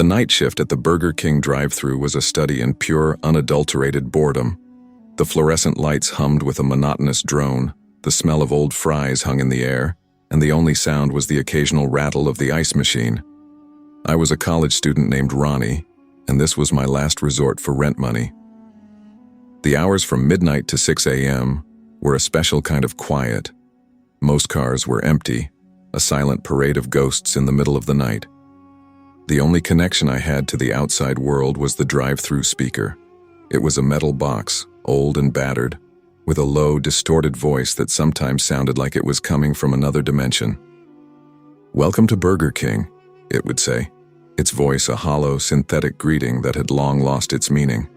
The night shift at the Burger King drive-thru was a study in pure, unadulterated boredom. The fluorescent lights hummed with a monotonous drone, the smell of old fries hung in the air, and the only sound was the occasional rattle of the ice machine. I was a college student named Ronnie, and this was my last resort for rent money. The hours from midnight to 6 a.m. were a special kind of quiet. Most cars were empty, a silent parade of ghosts in the middle of the night. The only connection I had to the outside world was the drive-thru speaker. It was a metal box, old and battered, with a low, distorted voice that sometimes sounded like it was coming from another dimension. "Welcome to Burger King," it would say, its voice a hollow, synthetic greeting that had long lost its meaning.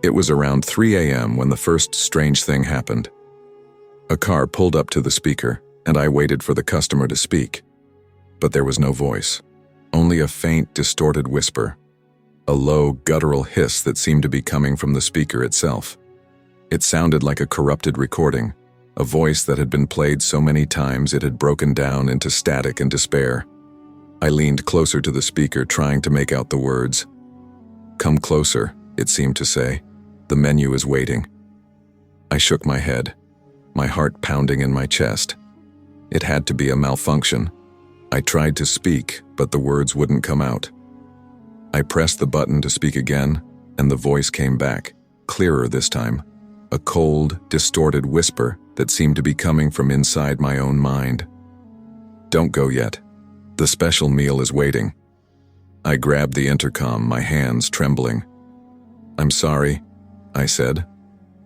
It was around 3 a.m. when the first strange thing happened. A car pulled up to the speaker, and I waited for the customer to speak. But there was no voice, only a faint, distorted whisper, a low, guttural hiss that seemed to be coming from the speaker itself. It sounded like a corrupted recording, a voice that had been played so many times it had broken down into static and despair. I leaned closer to the speaker, trying to make out the words. "Come closer," it seemed to say. "The menu is waiting." I shook my head, my heart pounding in my chest. It had to be a malfunction. I tried to speak, but the words wouldn't come out. I pressed the button to speak again, and the voice came back, clearer this time. A cold, distorted whisper that seemed to be coming from inside my own mind. "Don't go yet. The special meal is waiting." I grabbed the intercom, my hands trembling. "I'm sorry," I said,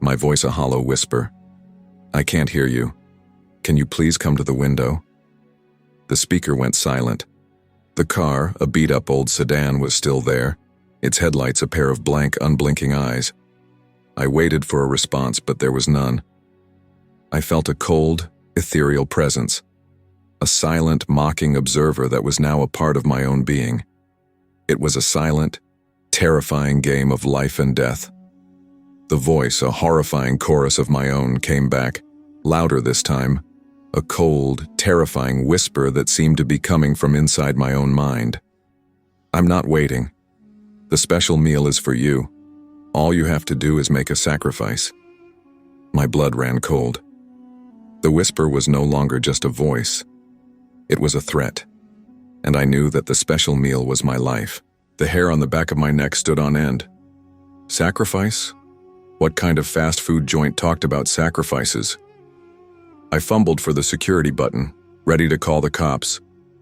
my voice a hollow whisper. "I can't hear you. Can you please come to the window?" The speaker went silent. The car, a beat-up old sedan, was still there, its headlights a pair of blank, unblinking eyes. I waited for a response, but there was none. I felt a cold, ethereal presence, a silent, mocking observer that was now a part of my own being. It was a silent, terrifying game of life and death. The voice, a horrifying chorus of my own, came back, louder this time, a cold, terrifying whisper that seemed to be coming from inside my own mind. "I'm not waiting. The special meal is for you. All you have to do is make a sacrifice." My blood ran cold. The whisper was no longer just a voice. It was a threat, and I knew that the special meal was my life. The hair on the back of my neck stood on end. Sacrifice? What kind of fast food joint talked about sacrifices? I fumbled for the security button, ready to call the cops,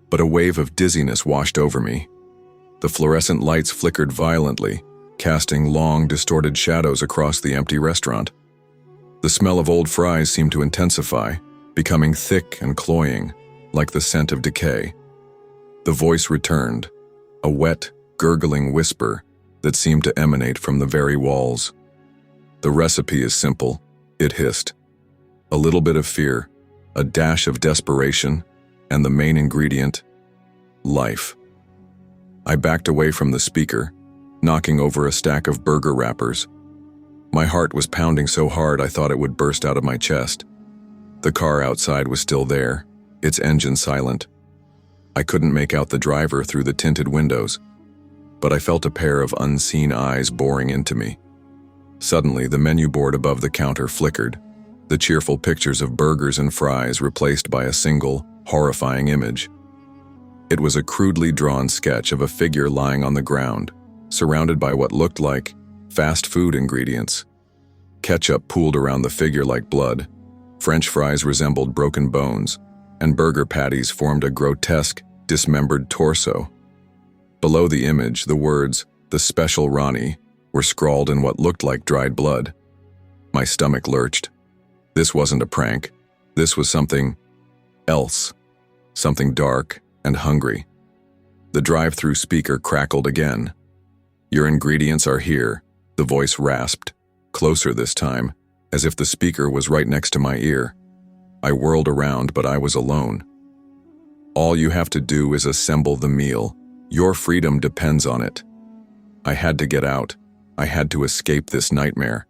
but a wave of dizziness washed over me. The fluorescent lights flickered violently, casting long, distorted shadows across the empty restaurant. The smell of old fries seemed to intensify, becoming thick and cloying, like the scent of decay. The voice returned, a wet, gurgling whisper that seemed to emanate from the very walls. "The recipe is simple," it hissed. "A little bit of fear, a dash of desperation, and the main ingredient, life." I backed away from the speaker, knocking over a stack of burger wrappers. My heart was pounding so hard I thought it would burst out of my chest. The car outside was still there, its engine silent. I couldn't make out the driver through the tinted windows, but I felt a pair of unseen eyes boring into me. Suddenly, the menu board above the counter flickered, the cheerful pictures of burgers and fries replaced by a single, horrifying image. It was a crudely drawn sketch of a figure lying on the ground, surrounded by what looked like fast food ingredients. Ketchup pooled around the figure like blood, French fries resembled broken bones, and burger patties formed a grotesque, dismembered torso. Below the image, the words, "The Special Ronnie," were scrawled in what looked like dried blood. My stomach lurched. This wasn't a prank. This was something else, something dark and hungry. The drive-thru speaker crackled again. "Your ingredients are here," the voice rasped, closer this time, as if the speaker was right next to my ear. I whirled around, but I was alone. "All you have to do is assemble the meal. Your freedom depends on it." I had to get out. I had to escape this nightmare.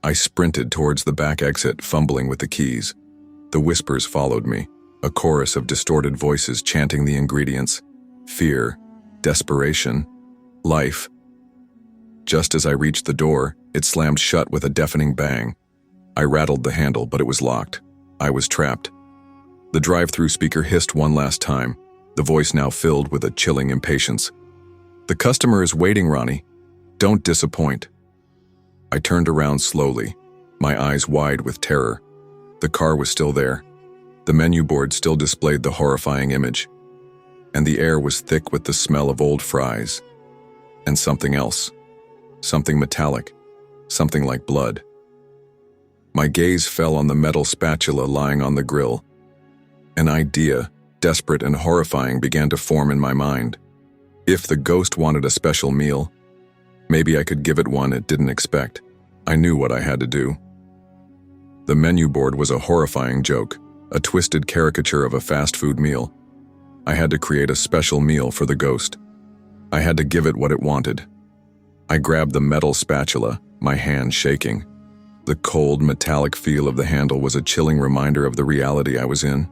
I sprinted towards the back exit, fumbling with the keys. The whispers followed me, a chorus of distorted voices chanting the ingredients: fear, desperation, life. Just as I reached the door, it slammed shut with a deafening bang. I rattled the handle, but it was locked. I was trapped. The drive-through speaker hissed one last time, the voice now filled with a chilling impatience. "The customer is waiting, Ronnie. Don't disappoint." I turned around slowly, my eyes wide with terror. The car was still there. The menu board still displayed the horrifying image. And the air was thick with the smell of old fries. And something else. Something metallic. Something like blood. My gaze fell on the metal spatula lying on the grill. An idea, desperate and horrifying, began to form in my mind. If the ghost wanted a special meal, maybe I could give it one it didn't expect. I knew what I had to do. The menu board was a horrifying joke, a twisted caricature of a fast food meal. I had to create a special meal for the ghost. I had to give it what it wanted. I grabbed the metal spatula, my hand shaking. The cold, metallic feel of the handle was a chilling reminder of the reality I was in.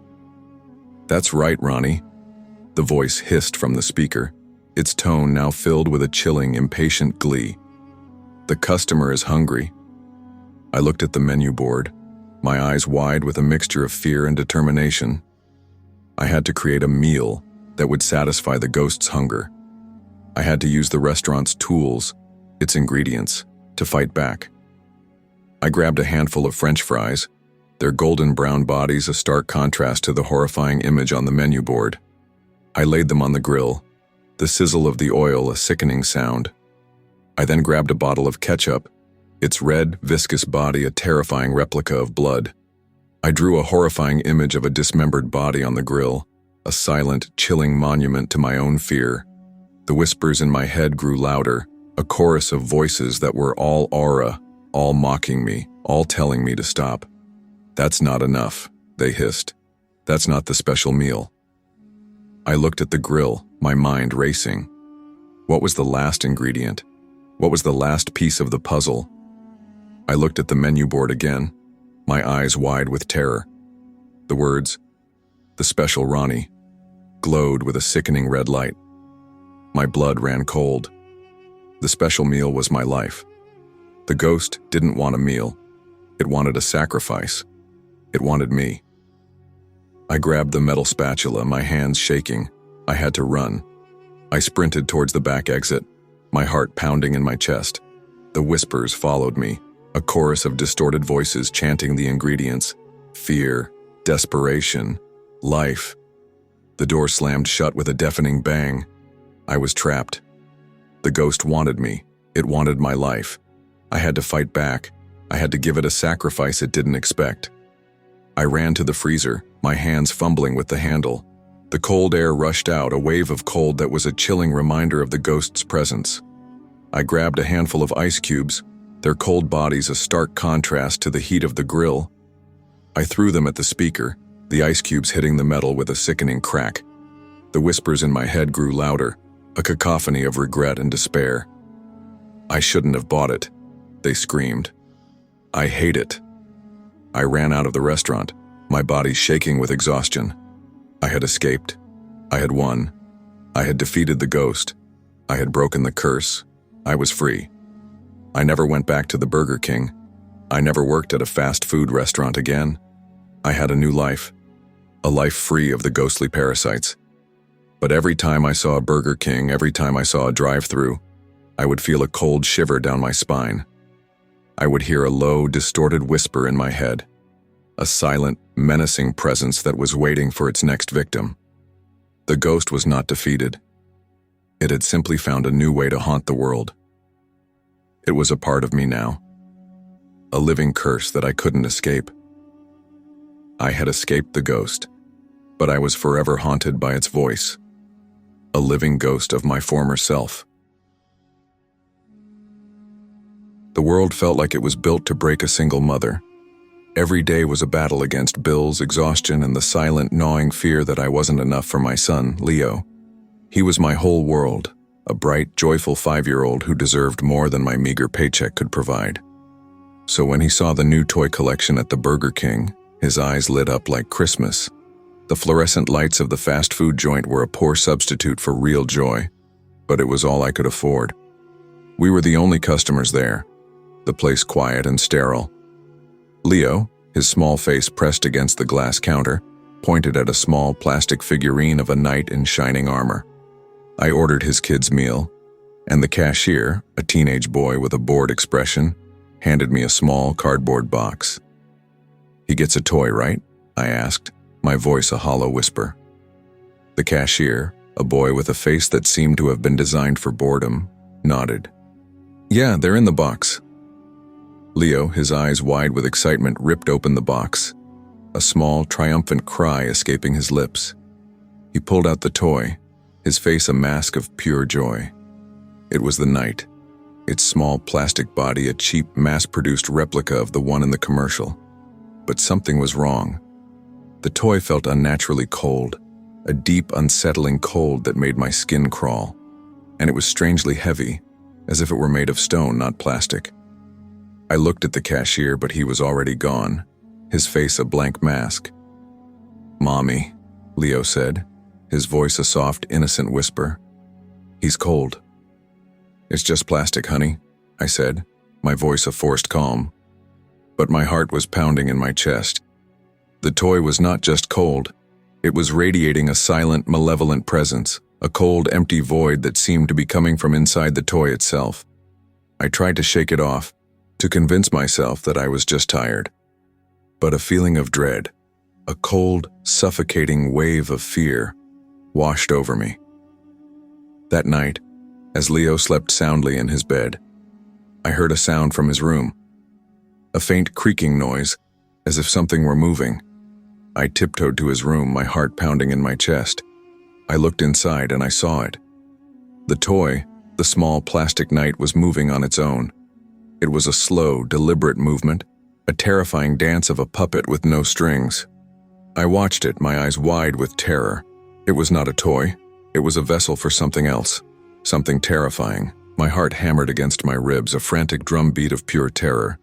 "That's right, Ronnie," the voice hissed from the speaker, its tone now filled with a chilling, impatient glee. "The customer is hungry." I looked at the menu board, my eyes wide with a mixture of fear and determination. I had to create a meal that would satisfy the ghost's hunger. I had to use the restaurant's tools, its ingredients, to fight back. I grabbed a handful of French fries, their golden brown bodies a stark contrast to the horrifying image on the menu board. I laid them on the grill, the sizzle of the oil a sickening sound. I then grabbed a bottle of ketchup, its red, viscous body a terrifying replica of blood. I drew a horrifying image of a dismembered body on the grill, a silent, chilling monument to my own fear. The whispers in my head grew louder, a chorus of voices that were all aura, all mocking me, all telling me to stop. "That's not enough," they hissed. "That's not the special meal." I looked at the grill, my mind racing. What was the last ingredient? What was the last piece of the puzzle? I looked at the menu board again, my eyes wide with terror. The words, "The special Ronnie," glowed with a sickening red light. My blood ran cold. The special meal was my life. The ghost didn't want a meal. It wanted a sacrifice. It wanted me. I grabbed the metal spatula, my hands shaking. I had to run. I sprinted towards the back exit, my heart pounding in my chest. The whispers followed me, a chorus of distorted voices chanting the ingredients: fear, desperation, life. The door slammed shut with a deafening bang. I was trapped. The ghost wanted me. It wanted my life. I had to fight back. I had to give it a sacrifice it didn't expect. I ran to the freezer, my hands fumbling with the handle. The cold air rushed out, a wave of cold that was a chilling reminder of the ghost's presence. I grabbed a handful of ice cubes, their cold bodies a stark contrast to the heat of the grill. I threw them at the speaker, the ice cubes hitting the metal with a sickening crack. The whispers in my head grew louder, a cacophony of regret and despair. "I shouldn't have bought it," they screamed. "I hate it." I ran out of the restaurant, my body shaking with exhaustion. I had escaped. I had won. I had defeated the ghost. I had broken the curse. I was free. I never went back to the Burger King. I never worked at a fast food restaurant again. I had a new life, a life free of the ghostly parasites. But every time I saw a Burger King, every time I saw a drive-thru, I would feel a cold shiver down my spine. I would hear a low, distorted whisper in my head, a silent, menacing presence that was waiting for its next victim. The ghost was not defeated. It had simply found a new way to haunt the world. It was a part of me now, a living curse that I couldn't escape. I had escaped the ghost, but I was forever haunted by its voice, a living ghost of my former self. The world felt like it was built to break a single mother. Every day was a battle against bills, exhaustion, and the silent, gnawing fear that I wasn't enough for my son, Leo. He was my whole world, a bright, joyful 5-year-old who deserved more than my meager paycheck could provide. So when he saw the new toy collection at the Burger King, his eyes lit up like Christmas. The fluorescent lights of the fast food joint were a poor substitute for real joy. but it was all I could afford. We were the only customers there, the place quiet and sterile. Leo, his small face pressed against the glass counter, pointed at a small plastic figurine of a knight in shining armor. I ordered his kid's meal, and the cashier, a teenage boy with a bored expression, handed me a small cardboard box. "He gets a toy, right?" I asked, my voice a hollow whisper. The cashier, a boy with a face that seemed to have been designed for boredom, nodded. "Yeah, they're in the box." Leo, his eyes wide with excitement, ripped open the box, a small, triumphant cry escaping his lips. He pulled out the toy, his face a mask of pure joy. It was the knight, its small plastic body a cheap, mass-produced replica of the one in the commercial. But something was wrong. The toy felt unnaturally cold, a deep, unsettling cold that made my skin crawl. And it was strangely heavy, as if it were made of stone, not plastic. I looked at the cashier, but he was already gone, his face a blank mask. "Mommy," Leo said, his voice a soft, innocent whisper. "He's cold." "It's just plastic, honey," I said, my voice a forced calm. But my heart was pounding in my chest. The toy was not just cold. It was radiating a silent, malevolent presence, a cold, empty void that seemed to be coming from inside the toy itself. I tried to shake it off, to convince myself that I was just tired. But a feeling of dread, a cold, suffocating wave of fear, washed over me. That night, as Leo slept soundly in his bed, I heard a sound from his room. A faint creaking noise, as if something were moving. I tiptoed to his room, my heart pounding in my chest. I looked inside and I saw it. The toy, the small plastic knight, was moving on its own. It was a slow, deliberate movement, a terrifying dance of a puppet with no strings. I watched it, my eyes wide with terror. It was not a toy. It was a vessel for something else, something terrifying. My heart hammered against my ribs, a frantic drumbeat of pure terror.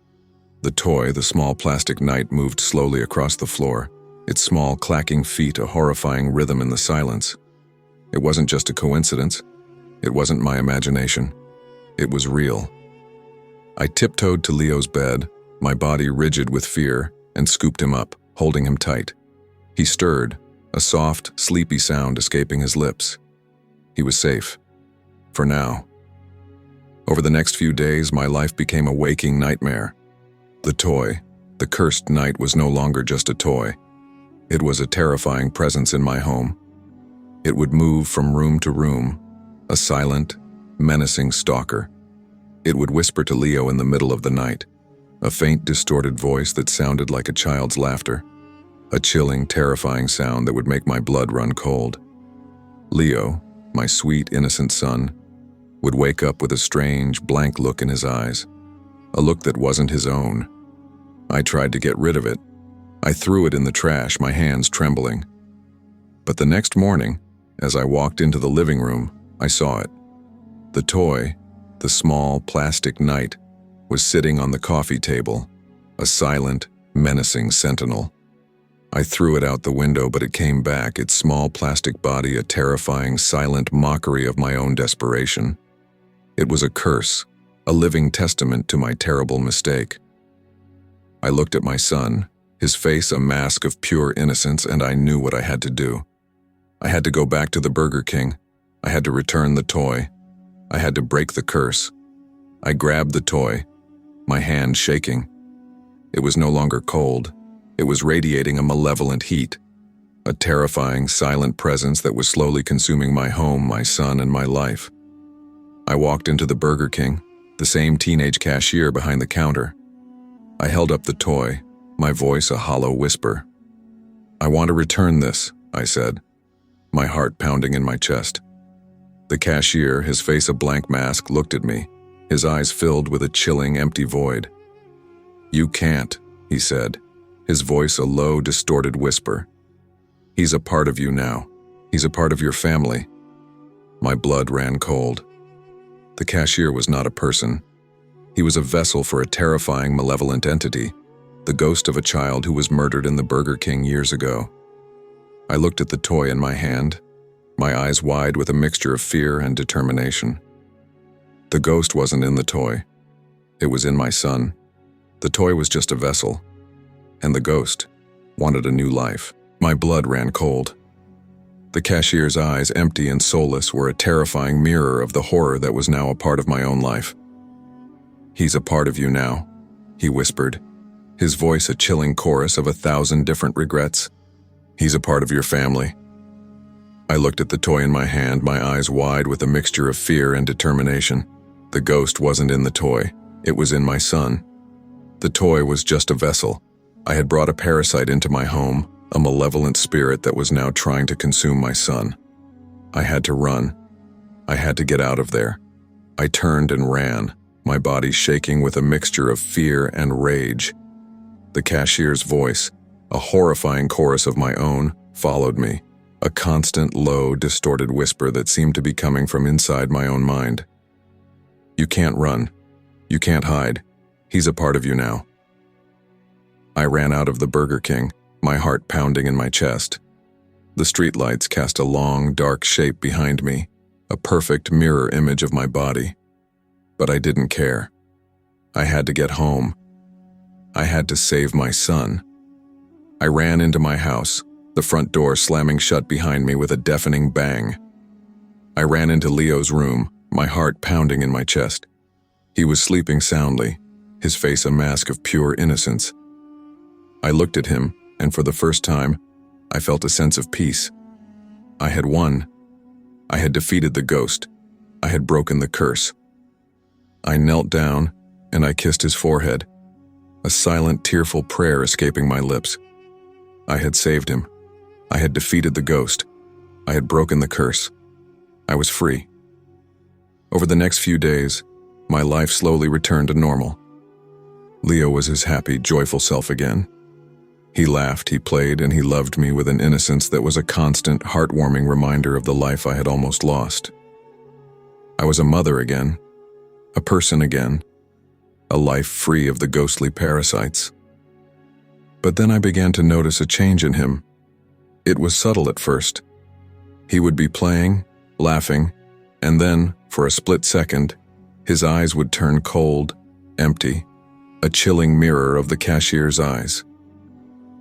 The toy, the small plastic knight, moved slowly across the floor, its small, clacking feet a horrifying rhythm in the silence. It wasn't just a coincidence. It wasn't my imagination. It was real. I tiptoed to Leo's bed, my body rigid with fear, and scooped him up, holding him tight. He stirred, a soft, sleepy sound escaping his lips. He was safe. For now. Over the next few days, my life became a waking nightmare. The toy, the cursed knight, was no longer just a toy. It was a terrifying presence in my home. It would move from room to room, a silent, menacing stalker. It would whisper to Leo in the middle of the night, a faint, distorted voice that sounded like a child's laughter, a chilling, terrifying sound that would make my blood run cold. Leo, my sweet, innocent son, would wake up with a strange, blank look in his eyes, a look that wasn't his own. I tried to get rid of it. I threw it in the trash, my hands trembling. But the next morning, as I walked into the living room, I saw it. The toy, the small plastic knight, was sitting on the coffee table, a silent, menacing sentinel. I threw it out the window, but it came back, its small plastic body a terrifying, silent mockery of my own desperation. It was a curse, a living testament to my terrible mistake. I looked at my son, his face a mask of pure innocence, and I knew what I had to do. I had to go back to the Burger King. I had to return the toy. I had to break the curse. I grabbed the toy, my hand shaking. It was no longer cold. It was radiating a malevolent heat, a terrifying, silent presence that was slowly consuming my home, my son, and my life. I walked into the Burger King, the same teenage cashier behind the counter. I held up the toy, my voice a hollow whisper. "I want to return this," I said, my heart pounding in my chest. The cashier, his face a blank mask, looked at me, his eyes filled with a chilling, empty void. "You can't," he said, his voice a low, distorted whisper. "He's a part of you now. He's a part of your family." My blood ran cold. The cashier was not a person. He was a vessel for a terrifying, malevolent entity, the ghost of a child who was murdered in the Burger King years ago. I looked at the toy in my hand, my eyes wide with a mixture of fear and determination. The ghost wasn't in the toy. It was in my son. The toy was just a vessel, and the ghost wanted a new life. My blood ran cold. The cashier's eyes, empty and soulless, were a terrifying mirror of the horror that was now a part of my own life. "He's a part of you now," he whispered, his voice a chilling chorus of 1,000 different regrets. "He's a part of your family." I looked at the toy in my hand, my eyes wide with a mixture of fear and determination. The ghost wasn't in the toy. It was in my son. The toy was just a vessel. I had brought a parasite into my home, a malevolent spirit that was now trying to consume my son. I had to run. I had to get out of there. I turned and ran, my body shaking with a mixture of fear and rage. The cashier's voice, a horrifying chorus of my own, followed me, a constant, low, distorted whisper that seemed to be coming from inside my own mind. "You can't run. You can't hide. He's a part of you now." I ran out of the Burger King, my heart pounding in my chest. The streetlights cast a long, dark shape behind me, a perfect mirror image of my body. But I didn't care. I had to get home. I had to save my son. I ran into my house, the front door slamming shut behind me with a deafening bang. I ran into Leo's room, my heart pounding in my chest. He was sleeping soundly, his face a mask of pure innocence. I looked at him, and for the first time, I felt a sense of peace. I had won. I had defeated the ghost. I had broken the curse. I knelt down, and I kissed his forehead, a silent, tearful prayer escaping my lips. I had saved him. I had defeated the ghost. I had broken the curse. I was free. Over the next few days, my life slowly returned to normal. Leo was his happy, joyful self again. He laughed, he played, and he loved me with an innocence that was a constant, heartwarming reminder of the life I had almost lost. I was a mother again, a person again, a life free of the ghostly parasites. But then I began to notice a change in him. It was subtle at first. He would be playing, laughing, and then, for a split second, his eyes would turn cold, empty, a chilling mirror of the cashier's eyes.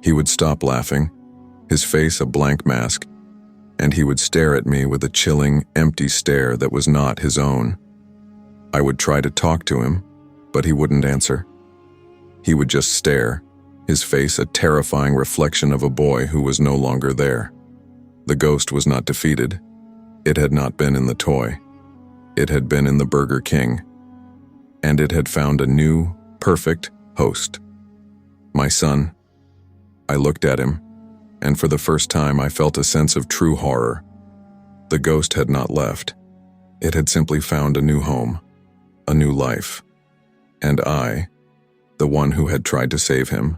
He would stop laughing, his face a blank mask, and he would stare at me with a chilling, empty stare that was not his own. I would try to talk to him, but he wouldn't answer. He would just stare, his face a terrifying reflection of a boy who was no longer there. The ghost was not defeated. It had not been in the toy. It had been in the Burger King. And it had found a new, perfect host. My son. I looked at him, and for the first time I felt a sense of true horror. The ghost had not left. It had simply found a new home, a new life. And I, the one who had tried to save him,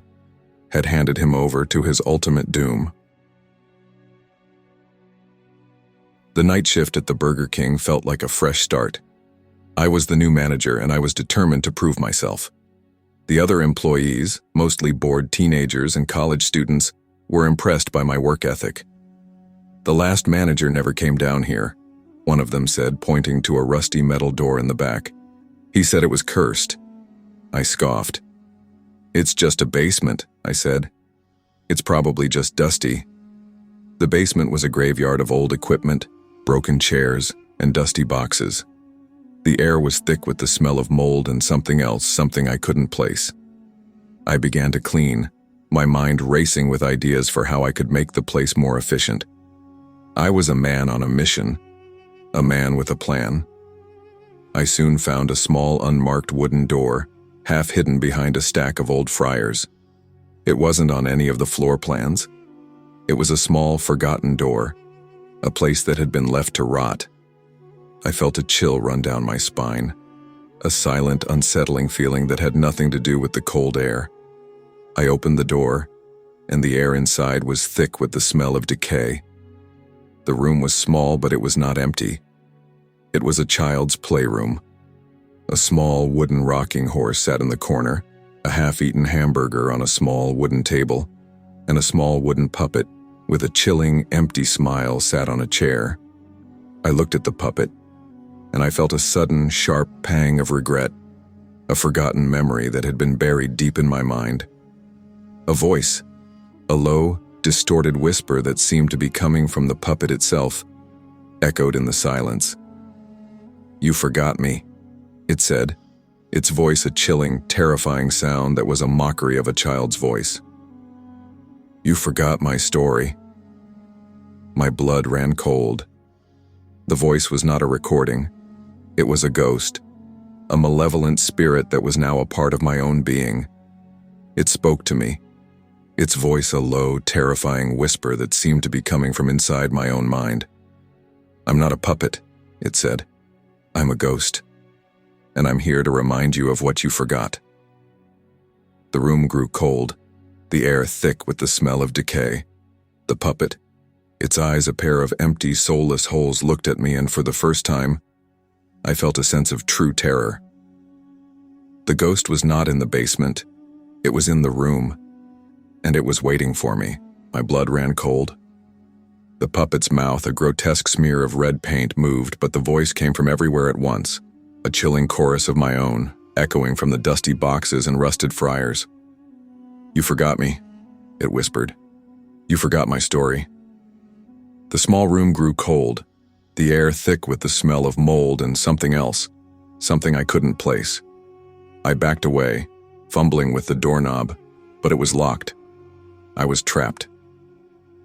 had handed him over to his ultimate doom. The night shift at the Burger King felt like a fresh start. I was the new manager, and I was determined to prove myself. The other employees, mostly bored teenagers and college students, were impressed by my work ethic. "The last manager never came down here," one of them said, pointing to a rusty metal door in the back. "He said it was cursed." I scoffed. "It's just a basement," I said. "It's probably just dusty." The basement was a graveyard of old equipment, broken chairs, and dusty boxes. The air was thick with the smell of mold and something else, something I couldn't place. I began to clean, my mind racing with ideas for how I could make the place more efficient. I was a man on a mission, a man with a plan. I soon found a small unmarked wooden door, half hidden behind a stack of old fryers. It wasn't on any of the floor plans. It was a small, forgotten door, a place that had been left to rot. I felt a chill run down my spine, a silent, unsettling feeling that had nothing to do with the cold air. I opened the door, and the air inside was thick with the smell of decay. The room was small, but it was not empty. It was a child's playroom. A small wooden rocking horse sat in the corner, a half-eaten hamburger on a small wooden table, and a small wooden puppet with a chilling, empty smile sat on a chair. I looked at the puppet, and I felt a sudden, sharp pang of regret, a forgotten memory that had been buried deep in my mind. A voice, a low, distorted whisper that seemed to be coming from the puppet itself, echoed in the silence. "You forgot me," it said, its voice a chilling, terrifying sound that was a mockery of a child's voice. "You forgot my story." My blood ran cold. The voice was not a recording. It was a ghost, a malevolent spirit that was now a part of my own being. It spoke to me, its voice a low, terrifying whisper that seemed to be coming from inside my own mind. "I'm not a puppet," it said. "I'm a ghost, and I'm here to remind you of what you forgot." The room grew cold, the air thick with the smell of decay. The puppet, its eyes a pair of empty, soulless holes, looked at me, and for the first time, I felt a sense of true terror. The ghost was not in the basement. It was in the room, and it was waiting for me. My blood ran cold. The puppet's mouth, a grotesque smear of red paint, moved, but the voice came from everywhere at once, a chilling chorus of my own, echoing from the dusty boxes and rusted fryers. "You forgot me," it whispered. "You forgot my story." The small room grew cold, the air thick with the smell of mold and something else, something I couldn't place. I backed away, fumbling with the doorknob, but it was locked. I was trapped.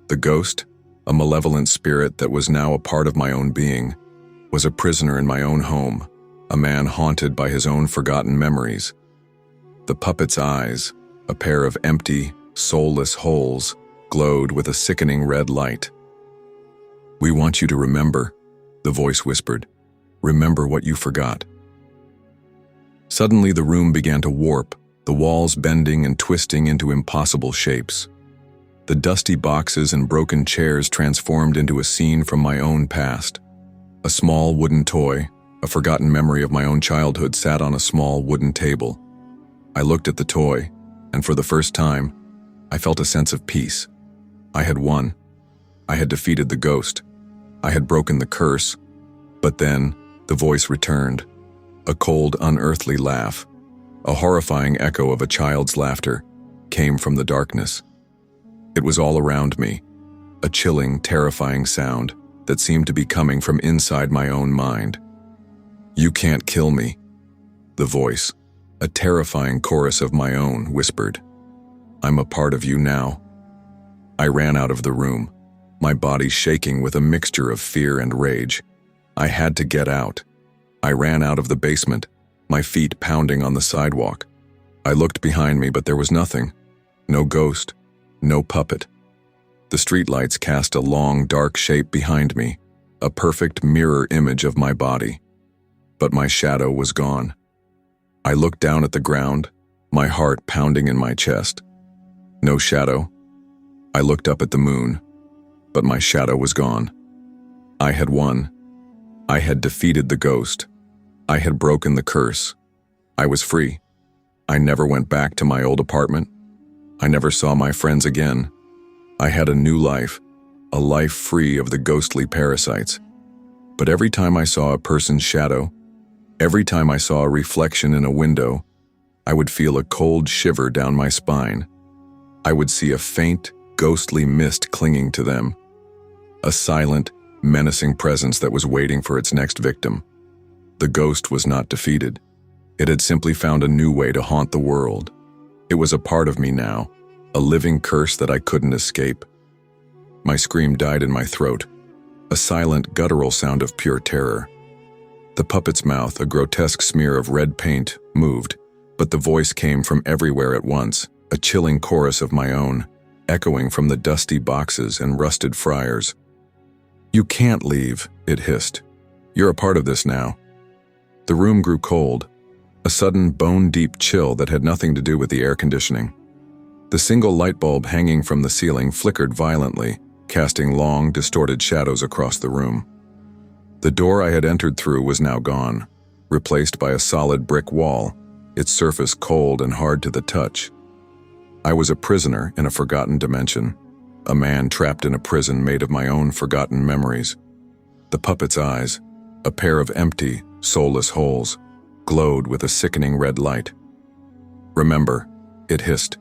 The ghost, a malevolent spirit that was now a part of my own being, was a prisoner in my own home, a man haunted by his own forgotten memories. The puppet's eyes, a pair of empty, soulless holes, glowed with a sickening red light. "We want you to remember," the voice whispered. "Remember what you forgot." Suddenly the room began to warp, the walls bending and twisting into impossible shapes. The dusty boxes and broken chairs transformed into a scene from my own past. A small wooden toy, a forgotten memory of my own childhood, sat on a small wooden table. I looked at the toy, and for the first time, I felt a sense of peace. I had won. I had defeated the ghost. I had broken the curse. But then, the voice returned. A cold, unearthly laugh, a horrifying echo of a child's laughter, came from the darkness. It was all around me, a chilling, terrifying sound that seemed to be coming from inside my own mind. "You can't kill me," the voice, a terrifying chorus of my own, whispered. "I'm a part of you now." I ran out of the room, my body shaking with a mixture of fear and rage. I had to get out. I ran out of the basement, my feet pounding on the sidewalk. I looked behind me, but there was nothing. No ghost, no puppet. The streetlights cast a long, dark shape behind me, a perfect mirror image of my body. But my shadow was gone. I looked down at the ground, my heart pounding in my chest. No shadow. I looked up at the moon, but my shadow was gone. I had won. I had defeated the ghost. I had broken the curse. I was free. I never went back to my old apartment. I never saw my friends again. I had a new life, a life free of the ghostly parasites. But every time I saw a person's shadow, every time I saw a reflection in a window, I would feel a cold shiver down my spine. I would see a faint, ghostly mist clinging to them, a silent, menacing presence that was waiting for its next victim. The ghost was not defeated. It had simply found a new way to haunt the world. It was a part of me now, a living curse that I couldn't escape. My scream died in my throat, a silent, guttural sound of pure terror. The puppet's mouth, a grotesque smear of red paint, moved, but the voice came from everywhere at once, a chilling chorus of my own, echoing from the dusty boxes and rusted fryers. "You can't leave," it hissed. "You're a part of this now." The room grew cold, a sudden bone-deep chill that had nothing to do with the air conditioning. The single light bulb hanging from the ceiling flickered violently, casting long, distorted shadows across the room. The door I had entered through was now gone, replaced by a solid brick wall, its surface cold and hard to the touch. I was a prisoner in a forgotten dimension, a man trapped in a prison made of my own forgotten memories. The puppet's eyes, a pair of empty, soulless holes, glowed with a sickening red light. "Remember," it hissed.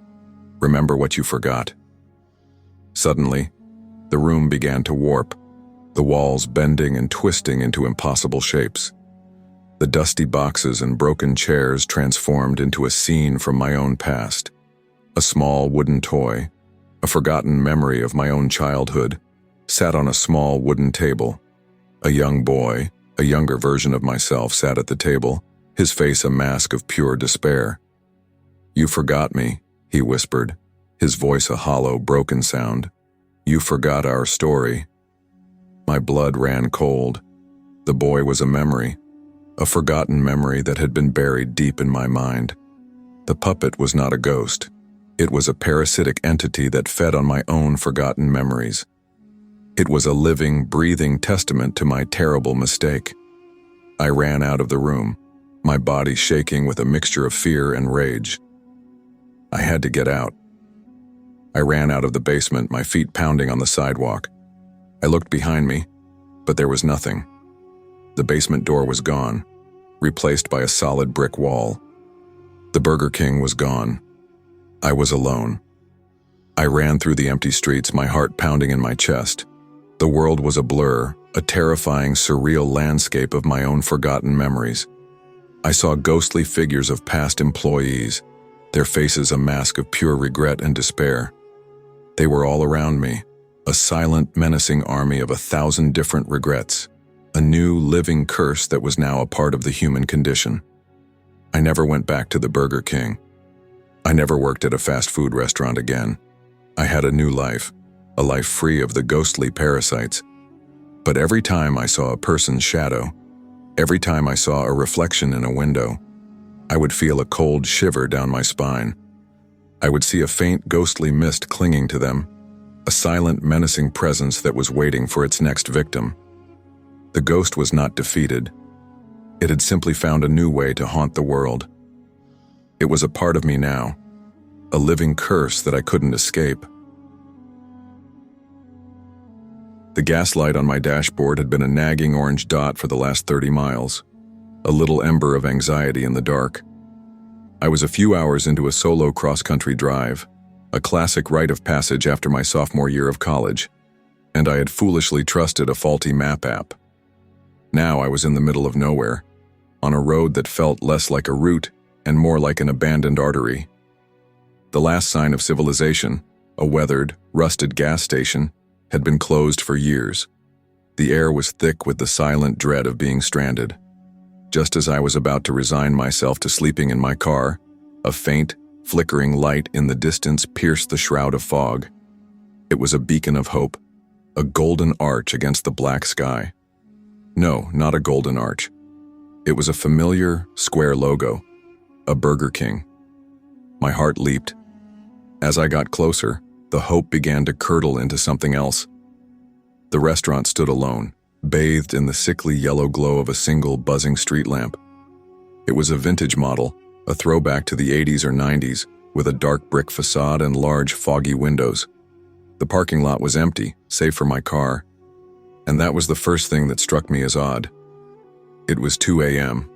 "Remember what you forgot." Suddenly, the room began to warp, the walls bending and twisting into impossible shapes. The dusty boxes and broken chairs transformed into a scene from my own past. A small wooden toy, a forgotten memory of my own childhood, sat on a small wooden table. A young boy, a younger version of myself, sat at the table, his face a mask of pure despair. "You forgot me," he whispered, his voice a hollow, broken sound. "You forgot our story." My blood ran cold. The boy was a memory, a forgotten memory that had been buried deep in my mind. The puppet was not a ghost. It was a parasitic entity that fed on my own forgotten memories. It was a living, breathing testament to my terrible mistake. I ran out of the room, my body shaking with a mixture of fear and rage. I had to get out. I ran out of the basement, my feet pounding on the sidewalk. I looked behind me, but there was nothing. The basement door was gone, replaced by a solid brick wall. The Burger King was gone. I was alone. I ran through the empty streets, my heart pounding in my chest. The world was a blur, a terrifying, surreal landscape of my own forgotten memories. I saw ghostly figures of past employees, their faces a mask of pure regret and despair. They were all around me, a silent, menacing army of 1,000 different regrets, a new, living curse that was now a part of the human condition. I never went back to the Burger King. I never worked at a fast food restaurant again. I had a new life, a life free of the ghostly parasites. But every time I saw a person's shadow, every time I saw a reflection in a window, I would feel a cold shiver down my spine. I would see a faint ghostly mist clinging to them, a silent, menacing presence that was waiting for its next victim. The ghost was not defeated. It had simply found a new way to haunt the world. It was a part of me now, a living curse that I couldn't escape. The gaslight on my dashboard had been a nagging orange dot for the last 30 miles, a little ember of anxiety in the dark. I was a few hours into a solo cross-country drive, a classic rite of passage after my sophomore year of college, and I had foolishly trusted a faulty map app. Now I was in the middle of nowhere, on a road that felt less like a route and more like an abandoned artery. The last sign of civilization, a weathered, rusted gas station, had been closed for years. The air was thick with the silent dread of being stranded. Just as I was about to resign myself to sleeping in my car, a faint, flickering light in the distance pierced the shroud of fog. It was a beacon of hope, a golden arch against the black sky. No, not a golden arch. It was a familiar, square logo, a Burger King. My heart leaped. As I got closer, the hope began to curdle into something else. The restaurant stood alone, bathed in the sickly yellow glow of a single buzzing street lamp. It was a vintage model, a throwback to the 80s or 90s, with a dark brick facade and large, foggy windows. The parking lot was empty, save for my car, and that was the first thing that struck me as odd. It was 2 a.m.,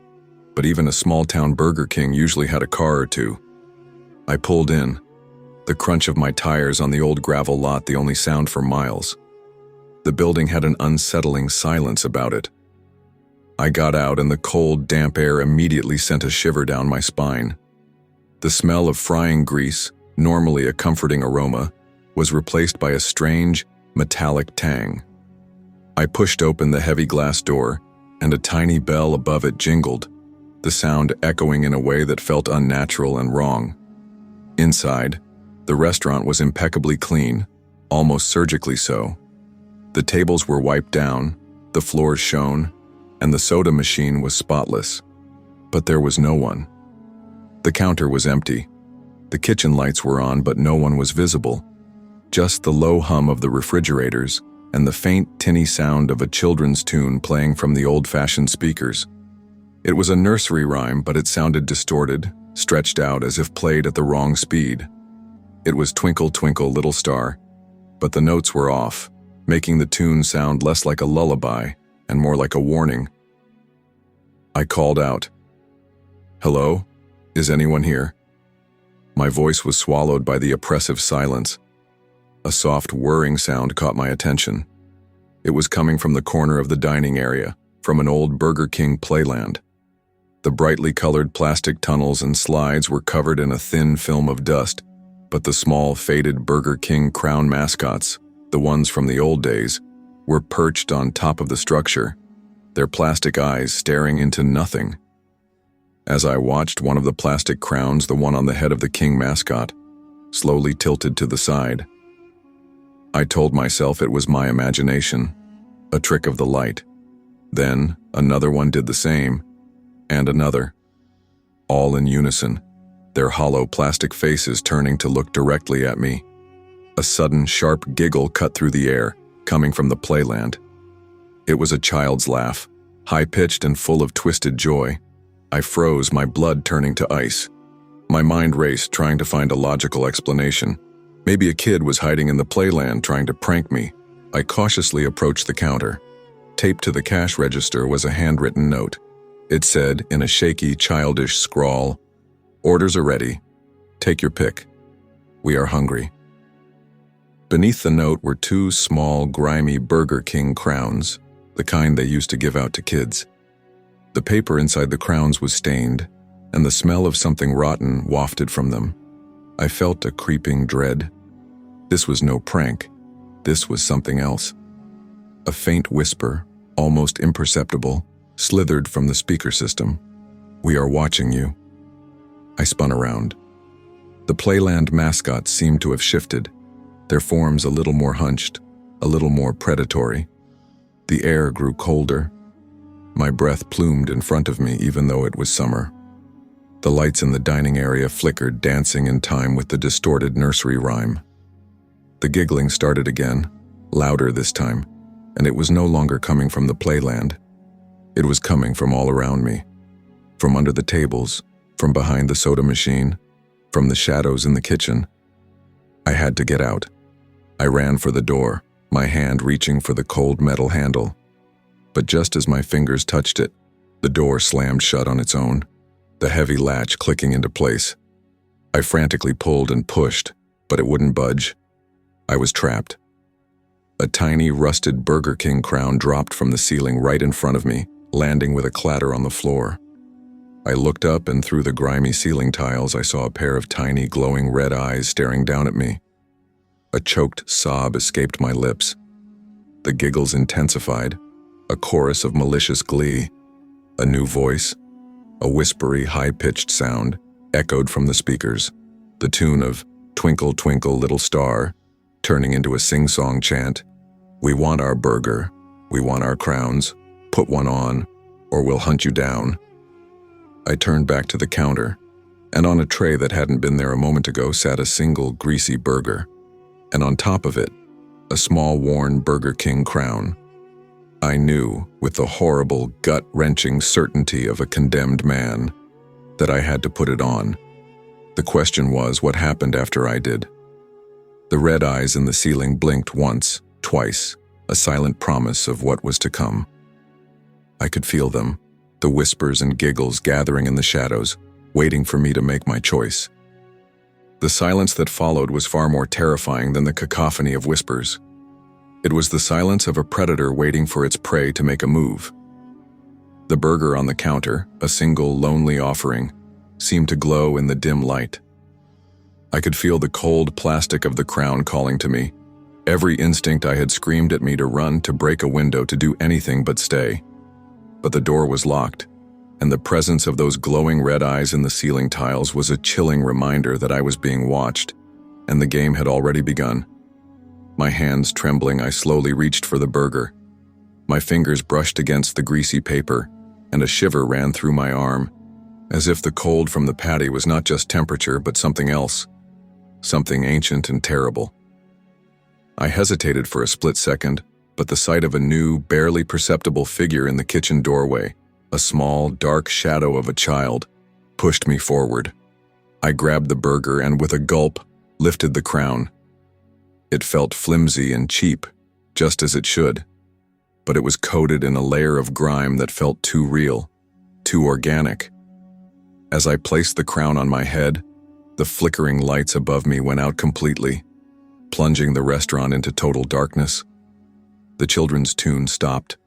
but even a small-town Burger King usually had a car or two. I pulled in, the crunch of my tires on the old gravel lot the only sound for miles. The building had an unsettling silence about it. I got out and the cold, damp air immediately sent a shiver down my spine. The smell of frying grease, normally a comforting aroma, was replaced by a strange, metallic tang. I pushed open the heavy glass door, and a tiny bell above it jingled, the sound echoing in a way that felt unnatural and wrong. Inside, the restaurant was impeccably clean, almost surgically so. The tables were wiped down, the floors shone, and the soda machine was spotless. But there was no one. The counter was empty. The kitchen lights were on, but no one was visible. Just the low hum of the refrigerators and the faint, tinny sound of a children's tune playing from the old-fashioned speakers. It was a nursery rhyme, but it sounded distorted, stretched out as if played at the wrong speed. It was Twinkle, Twinkle, Little Star, but the notes were off, making the tune sound less like a lullaby and more like a warning. I called out, "Hello? Is anyone here?" My voice was swallowed by the oppressive silence. A soft whirring sound caught my attention. It was coming from the corner of the dining area, from an old Burger King playland. The brightly colored plastic tunnels and slides were covered in a thin film of dust, but the small, faded Burger King crown mascots, the ones from the old days, were perched on top of the structure, their plastic eyes staring into nothing. As I watched, one of the plastic crowns, the one on the head of the King mascot, slowly tilted to the side. I told myself it was my imagination, a trick of the light. Then another one did the same, and another. All in unison, their hollow plastic faces turning to look directly at me. A sudden, sharp giggle cut through the air, coming from the playland. It was a child's laugh, high-pitched and full of twisted joy. I froze, my blood turning to ice. My mind raced, trying to find a logical explanation. Maybe a kid was hiding in the playland trying to prank me. I cautiously approached the counter. Taped to the cash register was a handwritten note. It said, in a shaky, childish scrawl, "Orders are ready. Take your pick. We are hungry." Beneath the note were two small, grimy Burger King crowns, the kind they used to give out to kids. The paper inside the crowns was stained, and the smell of something rotten wafted from them. I felt a creeping dread. This was no prank. This was something else. A faint whisper, almost imperceptible, slithered from the speaker system. "We are watching you." I spun around. The playland mascots seemed to have shifted, their forms a little more hunched, a little more predatory. The air grew colder. My breath plumed in front of me even though it was summer. The lights in the dining area flickered, dancing in time with the distorted nursery rhyme. The giggling started again, louder this time, and it was no longer coming from the playland. It was coming from all around me, from under the tables, from behind the soda machine, from the shadows in the kitchen. I had to get out. I ran for the door, my hand reaching for the cold metal handle. But just as my fingers touched it, the door slammed shut on its own, the heavy latch clicking into place. I frantically pulled and pushed, but it wouldn't budge. I was trapped. A tiny, rusted Burger King crown dropped from the ceiling right in front of me, landing with a clatter on the floor. I looked up, and through the grimy ceiling tiles I saw a pair of tiny, glowing red eyes staring down at me. A choked sob escaped my lips. The giggles intensified, a chorus of malicious glee. A new voice, a whispery, high-pitched sound, echoed from the speakers, the tune of "Twinkle, Twinkle, Little Star," turning into a sing-song chant. "We want our burger. We want our crowns. Put one on, or we'll hunt you down." I turned back to the counter, and on a tray that hadn't been there a moment ago sat a single greasy burger, and on top of it, a small worn Burger King crown. I knew, with the horrible, gut-wrenching certainty of a condemned man, that I had to put it on. The question was what happened after I did. The red eyes in the ceiling blinked once, twice, a silent promise of what was to come. I could feel them, the whispers and giggles gathering in the shadows, waiting for me to make my choice. The silence that followed was far more terrifying than the cacophony of whispers. It was the silence of a predator waiting for its prey to make a move. The burger on the counter, a single lonely offering, seemed to glow in the dim light. I could feel the cold plastic of the crown calling to me. Every instinct I had screamed at me to run, to break a window, to do anything but stay. But the door was locked, and the presence of those glowing red eyes in the ceiling tiles was a chilling reminder that I was being watched, and the game had already begun. My hands trembling, I slowly reached for the burger. My fingers brushed against the greasy paper, and a shiver ran through my arm, as if the cold from the patty was not just temperature but something else, something ancient and terrible. I hesitated for a split second, but the sight of a new, barely perceptible figure in the kitchen doorway, a small, dark shadow of a child, pushed me forward. I grabbed the burger and, with a gulp, lifted the crown. It felt flimsy and cheap, just as it should. but it was coated in a layer of grime that felt too real, too organic. As I placed the crown on my head, the flickering lights above me went out completely, plunging the restaurant into total darkness. The children's tune stopped.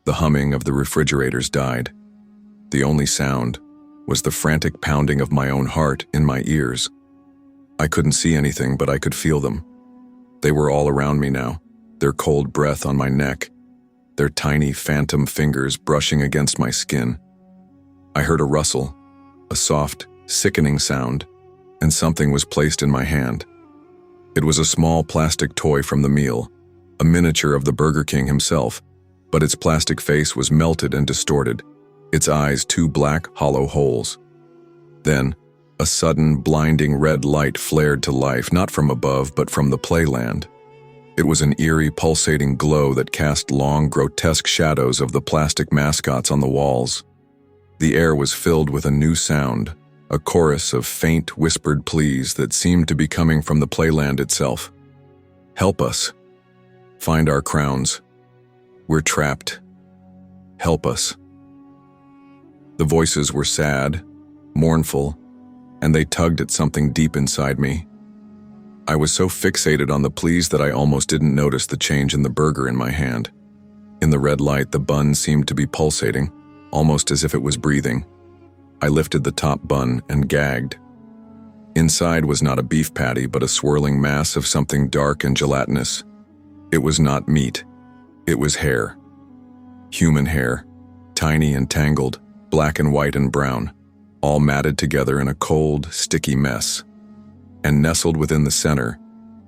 The humming of the refrigerators died. The only sound was the frantic pounding of my own heart in my ears. I couldn't see anything, but I could feel them. They were all around me now, their cold breath on my neck, their tiny phantom fingers brushing against my skin. I heard a rustle, a soft, sickening sound, and something was placed in my hand. It was a small plastic toy from the meal, a miniature of the Burger King himself, but its plastic face was melted and distorted, its eyes two black, hollow holes. Then, a sudden, blinding red light flared to life, not from above, but from the playland. It was an eerie, pulsating glow that cast long, grotesque shadows of the plastic mascots on the walls. The air was filled with a new sound, a chorus of faint, whispered pleas that seemed to be coming from the playland itself. "Help us. Find our crowns. We're trapped. Help us." The voices were sad, mournful, and they tugged at something deep inside me. I was so fixated on the pleas that I almost didn't notice the change in the burger in my hand. In the red light, the bun seemed to be pulsating, almost as if it was breathing. I lifted the top bun and gagged. Inside was not a beef patty, but a swirling mass of something dark and gelatinous. It was not meat. It was hair. Human hair, tiny and tangled, black and white and brown, all matted together in a cold, sticky mess. And nestled within the center,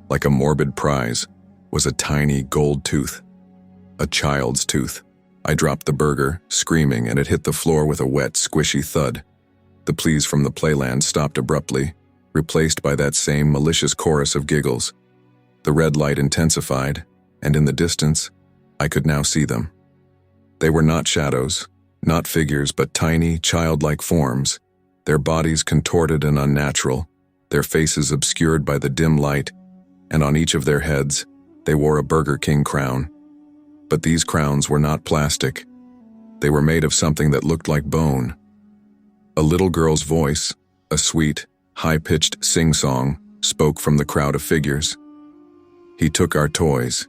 like a morbid prize, was a tiny gold tooth. A child's tooth. I dropped the burger, screaming, and it hit the floor with a wet, squishy thud. The pleas from the playland stopped abruptly, replaced by that same malicious chorus of giggles. The red light intensified, and in the distance, I could now see them. They were not shadows, not figures, but tiny, childlike forms, their bodies contorted and unnatural, their faces obscured by the dim light, and on each of their heads, they wore a Burger King crown. But these crowns were not plastic. They were made of something that looked like bone. A little girl's voice, a sweet, high-pitched sing-song, spoke from the crowd of figures. "He took our toys.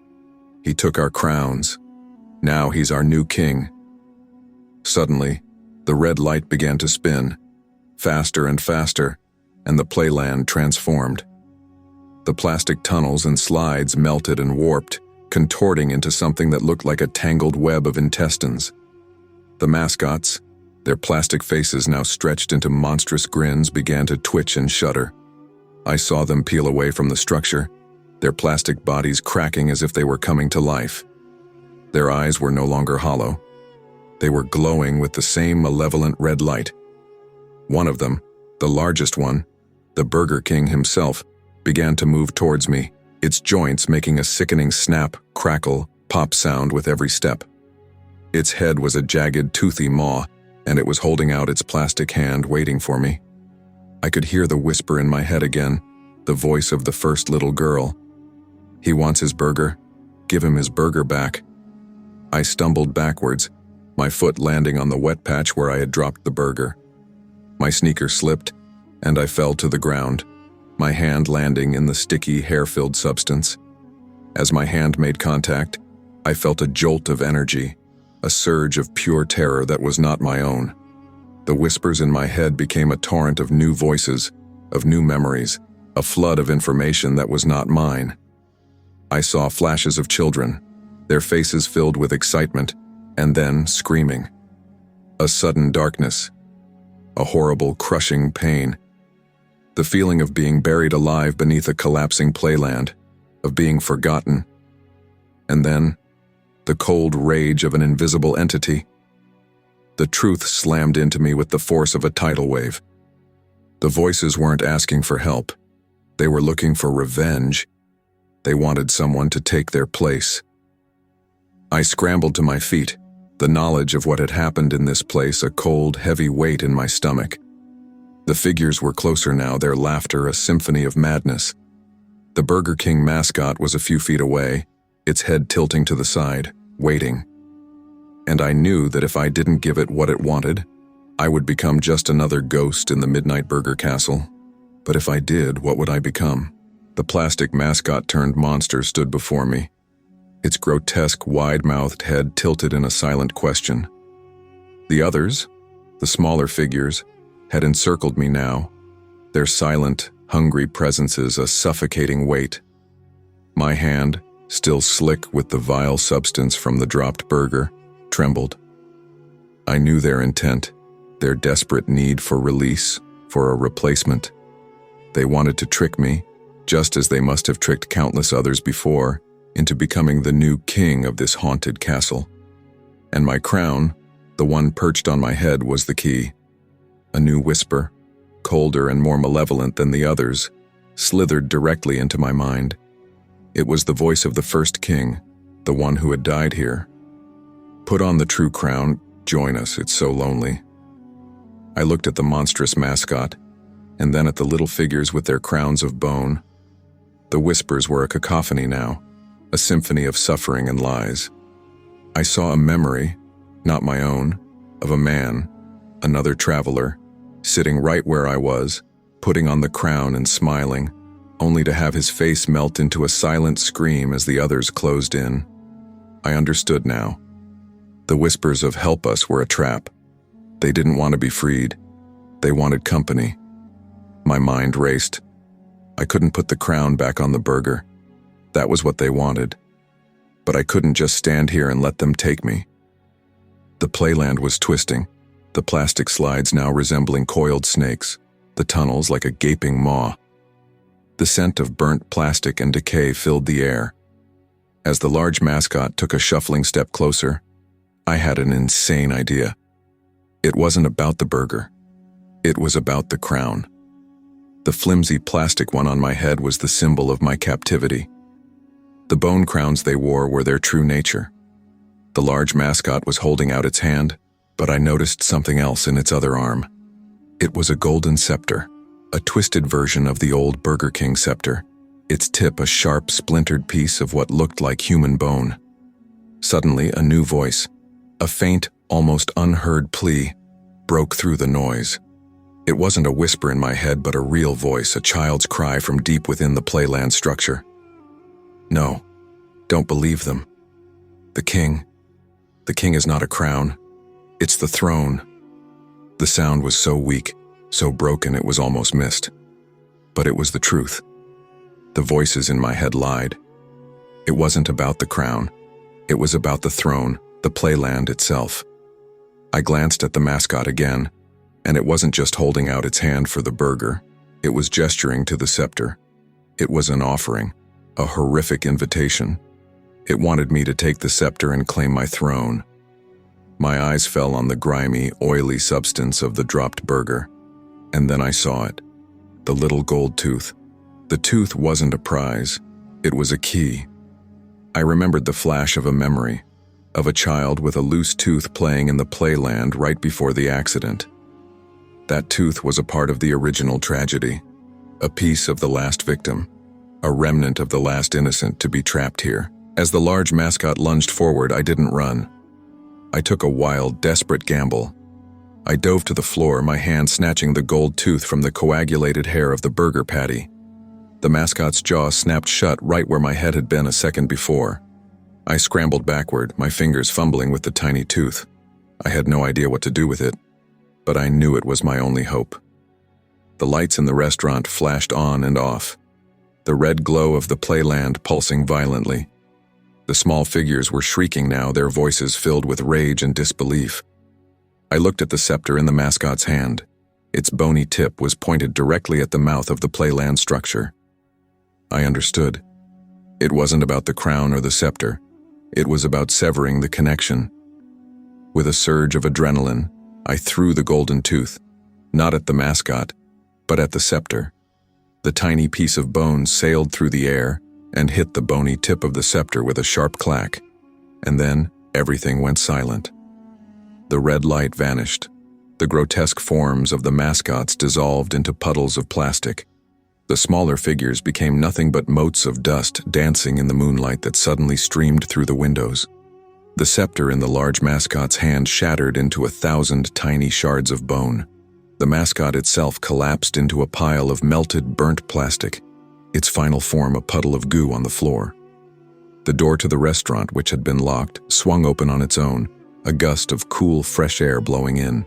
He took our crowns. Now he's our new king." Suddenly, the red light began to spin, faster and faster, and the playland transformed. The plastic tunnels and slides melted and warped, contorting into something that looked like a tangled web of intestines. The mascots, their plastic faces now stretched into monstrous grins, began to twitch and shudder. I saw them peel away from the structure, their plastic bodies cracking as if they were coming to life. Their eyes were no longer hollow. They were glowing with the same malevolent red light. One of them, the largest one, the Burger King himself, began to move towards me, its joints making a sickening snap, crackle, pop sound with every step. Its head was a jagged, toothy maw, and it was holding out its plastic hand, waiting for me. I could hear the whisper in my head again, the voice of the first little girl. "He wants his burger. Give him his burger back." I stumbled backwards, my foot landing on the wet patch where I had dropped the burger. My sneaker slipped, and I fell to the ground, my hand landing in the sticky, hair-filled substance. As my hand made contact, I felt a jolt of energy, a surge of pure terror that was not my own. The whispers in my head became a torrent of new voices, of new memories, a flood of information that was not mine. I saw flashes of children, their faces filled with excitement, and then screaming. A sudden darkness, a horrible, crushing pain. The feeling of being buried alive beneath a collapsing playland, of being forgotten. And then, the cold rage of an invisible entity. The truth slammed into me with the force of a tidal wave. The voices weren't asking for help. They were looking for revenge. They wanted someone to take their place. I scrambled to my feet, the knowledge of what had happened in this place a cold, heavy weight in my stomach. The figures were closer now, their laughter a symphony of madness. The Burger King mascot was a few feet away, its head tilting to the side. waiting. And I knew that if I didn't give it what it wanted, I would become just another ghost in the Midnight Burger Castle. But if I did, what would I become? The plastic mascot-turned monster stood before me, its grotesque, wide-mouthed head tilted in a silent question. The others, the smaller figures, had encircled me now, their silent, hungry presences a suffocating weight. My hand, still slick with the vile substance from the dropped burger, trembled. I knew their intent, their desperate need for release, for a replacement. They wanted to trick me, just as they must have tricked countless others before, into becoming the new king of this haunted castle. And my crown, the one perched on my head, was the key. A new whisper, colder and more malevolent than the others, slithered directly into my mind. It was the voice of the first king, the one who had died here. Put on the true crown, join us, it's so lonely. I looked at the monstrous mascot, and then at the little figures with their crowns of bone. The whispers were a cacophony now, a symphony of suffering and lies. I saw a memory, not my own, of a man, another traveler, sitting right where I was, putting on the crown and smiling, only to have his face melt into a silent scream as the others closed in. I understood now. The whispers of "help us" were a trap. They didn't want to be freed. They wanted company. My mind raced. I couldn't put the crown back on the burger. That was what they wanted. But I couldn't just stand here and let them take me. The playland was twisting, the plastic slides now resembling coiled snakes, the tunnels like a gaping maw. The scent of burnt plastic and decay filled the air. As the large mascot took a shuffling step closer, I had an insane idea. It wasn't about the burger. It was about the crown. The flimsy plastic one on my head was the symbol of my captivity. The bone crowns they wore were their true nature. The large mascot was holding out its hand, but I noticed something else in its other arm. It was a golden scepter, a twisted version of the old Burger King scepter, its tip a sharp, splintered piece of what looked like human bone. Suddenly, a new voice, a faint, almost unheard plea, broke through the noise. It wasn't a whisper in my head, but a real voice, a child's cry from deep within the playland structure. No, don't believe them. The king is not a crown. It's the throne. The sound was so weak, so broken it was almost missed. But it was the truth. The voices in my head lied. It wasn't about the crown. It was about the throne, the playland itself. I glanced at the mascot again, and it wasn't just holding out its hand for the burger. It was gesturing to the scepter. It was an offering, a horrific invitation. It wanted me to take the scepter and claim my throne. My eyes fell on the grimy, oily substance of the dropped burger, and then I saw it. The little gold tooth. The tooth wasn't a prize. It was a key. I remembered the flash of a memory, of a child with a loose tooth playing in the playland right before the accident. That tooth was a part of the original tragedy, a piece of the last victim, a remnant of the last innocent to be trapped here. As the large mascot lunged forward, I didn't run. I took a wild, desperate gamble. I dove to the floor, my hand snatching the gold tooth from the coagulated hair of the burger patty. The mascot's jaw snapped shut right where my head had been a second before. I scrambled backward, my fingers fumbling with the tiny tooth. I had no idea what to do with it, but I knew it was my only hope. The lights in the restaurant flashed on and off, the red glow of the playland pulsing violently. The small figures were shrieking now, their voices filled with rage and disbelief. I looked at the scepter in the mascot's hand. Its bony tip was pointed directly at the mouth of the playland structure. I understood. It wasn't about the crown or the scepter. It was about severing the connection. With a surge of adrenaline, I threw the golden tooth, not at the mascot, but at the scepter. The tiny piece of bone sailed through the air and hit the bony tip of the scepter with a sharp clack, and then everything went silent. The red light vanished. The grotesque forms of the mascots dissolved into puddles of plastic. The smaller figures became nothing but motes of dust dancing in the moonlight that suddenly streamed through the windows. The scepter in the large mascot's hand shattered into 1,000 tiny shards of bone. The mascot itself collapsed into a pile of melted, burnt plastic, its final form a puddle of goo on the floor. The door to the restaurant, which had been locked, swung open on its own, a gust of cool, fresh air blowing in.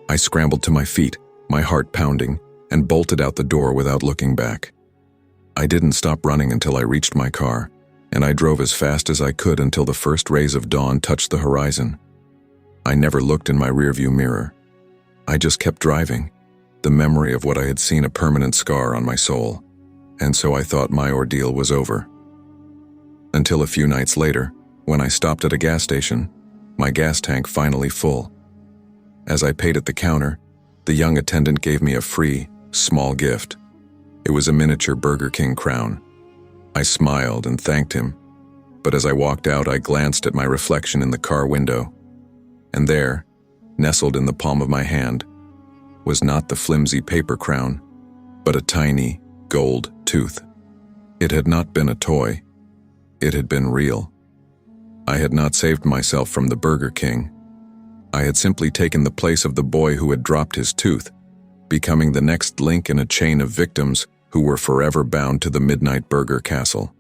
I scrambled to my feet, my heart pounding, and bolted out the door without looking back. I didn't stop running until I reached my car, and I drove as fast as I could until the first rays of dawn touched the horizon. I never looked in my rearview mirror. I just kept driving, the memory of what I had seen a permanent scar on my soul, and so I thought my ordeal was over. Until a few nights later, when I stopped at a gas station, my gas tank finally full. As I paid at the counter, the young attendant gave me a free, small gift. It was a miniature Burger King crown. I smiled and thanked him, but as I walked out, I glanced at my reflection in the car window, and there, nestled in the palm of my hand, was not the flimsy paper crown, but a tiny, gold tooth. It had not been a toy. It had been real. I had not saved myself from the Burger King. I had simply taken the place of the boy who had dropped his tooth, becoming the next link in a chain of victims who were forever bound to the Midnight Burger Castle.